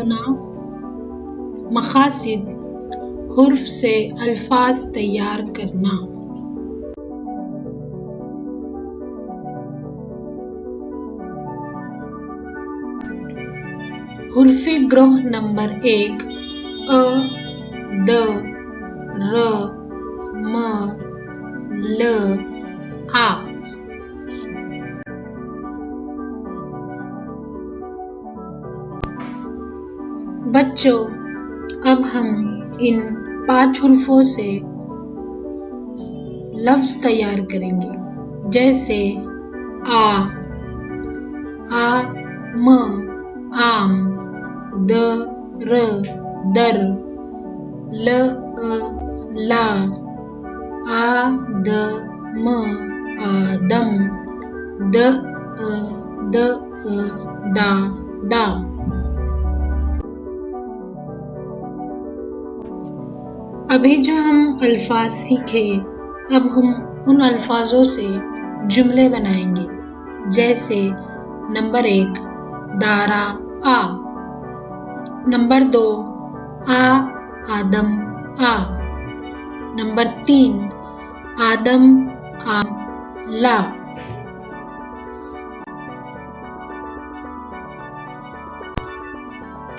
ना मकासिद हुर्फ से अल्फाज तैयार करना। हुर्फी ग्रोह नंबर 1 अ, द, र, म, ल, आ। बच्चों, अब हम इन 5 हुर्फों से लफ्ज तैयार करेंगे, जैसे आ, म, आम, द, र, दर, ल, ला, आ, द, म, आदम, द, दा। अभी जो हम अल्फाज सीखे, अब हम उन अल्फाजों से जुमले बनाएंगे, जैसे नंबर 1 दारा आ, नंबर 2 आदम आ, नंबर 3 आदम आम ला।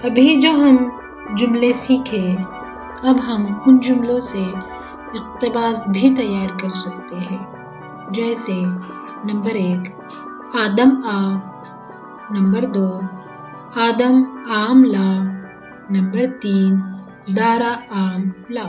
अभी जो हम जुमले सीखे, अब हम उन जुमलों से इक़्तिबास भी तैयार कर सकते हैं, जैसे नंबर 1 आदम आ, नंबर 2 आदम आम ला, नंबर 3 दारा आम ला।